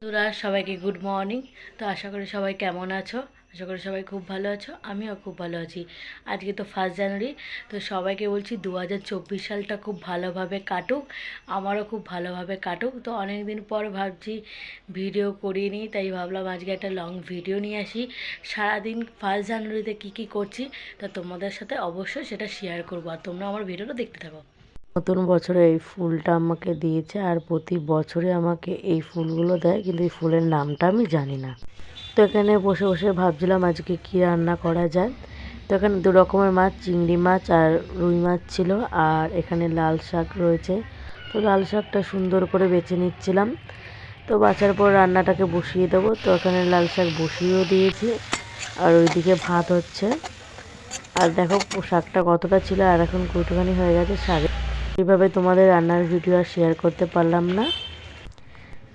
তোরা সবাইকে good morning. তো আশা করি সবাই কেমন আছো, আশা করি সবাই খুব ভালো আছো, আমিও খুব ভালো আছি। আজকে তো 1 জানুয়ারি। তো সবাইকে বলছি 2024 সালটা খুব ভালোভাবে কাটুক, আমারও খুব ভালোভাবে কাটুক। তো অনেক দিন পর ভাবছি ভিডিও করিনি, তাই ভাবলাম আজকে একটা লং ভিডিও নিয়ে আসি। সারাদিন 1 জানুয়ারিতে কী করছি তা তোমাদের সাথে অবশ্যই সেটা শেয়ার করবো, আর তোমরা আমার ভিডিওটা দেখতে থাকো। নতুন বছরে এই ফুলটা আমাকে দিয়েছে, আর প্রতি বছরে আমাকে এই ফুলগুলো দেয়, কিন্তু এই ফুলের নামটা আমি জানি না। তো এখানে বসে বসে ভাবছিলাম আজকে কি রান্না করা যায়। তো এখানে 2 রকমের মাছ, চিংড়ি মাছ আর রুই মাছ ছিল, আর এখানে লাল শাক রয়েছে। তো লাল শাকটা সুন্দর করে বেছে নিচ্ছিলাম। তো বাছার পর রান্নাটাকে বসিয়ে দেবো। তো এখানে লাল শাক বসিয়েও দিয়েছি, আর ওইদিকে ভাত হচ্ছে। আর দেখো শাকটা কতটা ছিল, আর এখন কতখানি হয়ে গেছে শাক। এইভাবে তোমাদের রান্নার ভিডিও আর শেয়ার করতে পারলাম না।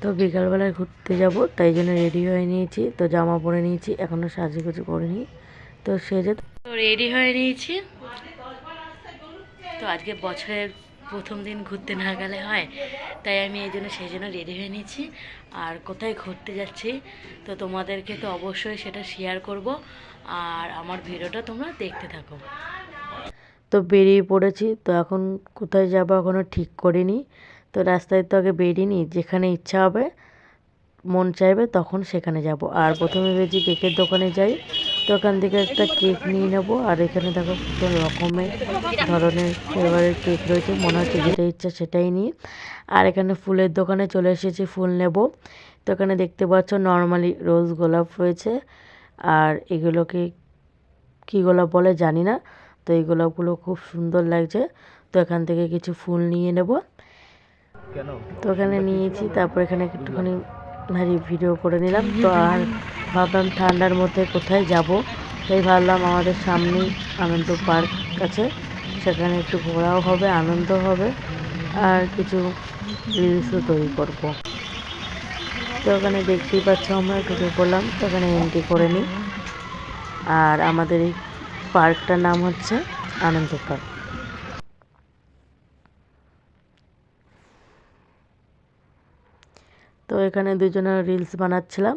তো বিকালবেলায় ঘুরতে যাব, তাই জন্য রেডি হয়ে নিয়েছি। তো জামা পরে নিয়েছি, এখনও সাজুগুজু করিনি। তো সেজে তো রেডি হয়ে নিয়েছি। তো আজকে বছরের প্রথম দিন ঘুরতে না গেলে হয়, তাই আমি সেই জন্য রেডি হয়ে নিয়েছি। আর কোথায় ঘুরতে যাচ্ছি তো তোমাদেরকে তো অবশ্যই সেটা শেয়ার করব, আর আমার ভিডিওটা তোমরা দেখতে থাকো। তো বেরিয়ে পড়েছি। তো এখন কোথায় যাবো এখনও ঠিক করিনি। তো রাস্তায় তো আগে বেরিয়ে নিই, যেখানে ইচ্ছা হবে মন চাইবে তখন সেখানে যাব। আর প্রথমে ভেবেছি কেকের দোকানে যাই। তো ওখান থেকে একটা কেক নিয়ে নেব। আর এখানে দেখো কত রকমের ধরনের ফ্লেভারের কেক রয়েছে, মনে হচ্ছে যেটা ইচ্ছা সেটাই নিই। আর এখানে ফুলের দোকানে চলে এসেছি, ফুল নেব। তো এখানে দেখতে পাচ্ছ নর্মালি রোজ গোলাপ রয়েছে, আর এগুলোকে কী গোলাপ বলে জানি না। তো এই গোলাপগুলো খুব সুন্দর লাগছে। তো এখান থেকে কিছু ফুল নিয়ে নেব। তো এখানে নিয়েছি, তারপর এখানে একটুখানি ভিডিও করে নিলাম। তো আর ভাবলাম ঠান্ডার মধ্যে কোথায় যাব, তাই ভাবলাম আমাদের সামনেই আনন্দ পার্ক আছে, সেখানে একটু ঘোরাও হবে, আনন্দ হবে, আর কিছু রিলসও তৈরি করব। তো ওখানে দেখতেই পাচ্ছ আমরা ঢুকে পড়লাম। তো ওখানে এন্ট্রি করে নিই। আর আমাদের এই পার্কটার নাম হচ্ছে আনন্দ পার্ক। তো এখানে দুজনে রিলস বানাচ্ছিলাম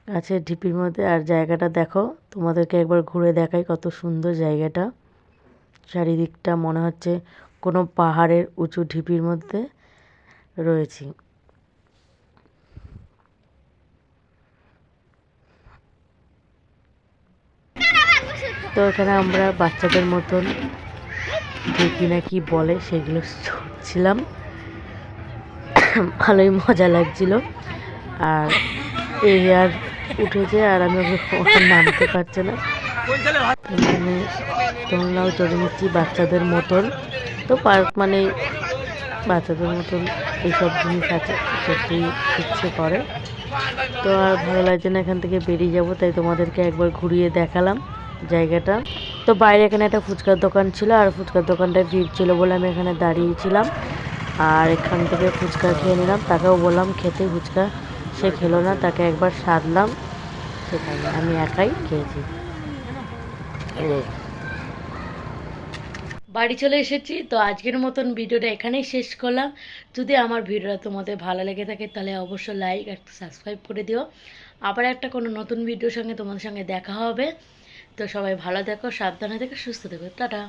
গাছের ঢিপির মধ্যে। আর জায়গাটা দেখো, তোমাদেরকে একবার ঘুরে দেখাই কত সুন্দর জায়গাটা। চারিদিকটা মনে হচ্ছে কোনো পাহাড়ের উঁচু ঢিপির মধ্যে রয়েছি। তো এখানে আমরা বাচ্চাদের মতন ঢিপি না কি বলে সেগুলো ছুটছিলাম, ভালোই মজা লাগছিল। আর এই আর উঠেছে, আর আমি ওকে নামতে পারছে না। এখানে তোমরাও চলে নিচ্ছি বাচ্চাদের মতন। তো পার্ক মানে বাচ্চাদের মতন এইসব জিনিস আছে, সত্যি ইচ্ছে করে। তো আর ভালো লাগছে না, এখান থেকে বেরিয়ে যাব, তাই তোমাদেরকে একবার ঘুরিয়ে দেখালাম জায়গাটা। তো বাইরে এখানে একটা ফুচকার দোকান ছিল, আর ফুচকার দোকানটায় ভিড় ছিল বলে আমি এখানে দাঁড়িয়েছিলাম। আর এখান থেকে ফুচকা খেয়ে নিলাম, তাকেও বললাম খেতে ফুচকা, সে খেলো না, তাকে একবার সাধলাম, সেখানে আমি একাই খেয়েছি। বাড়ি চলে এসেছি। তো আজকের মতন ভিডিওটা এখানেই শেষ করলাম। যদি আমার ভিডিওটা তোমাদের ভালো লেগে থাকে তাহলে অবশ্যই লাইক আর সাবস্ক্রাইব করে দিও। আবার একটা কোনো নতুন ভিডিওর সঙ্গে তোমাদের সঙ্গে দেখা হবে। তো সবাই ভালো থেকো, সাবধানে থেকো, সুস্থ থেকো, টাটা।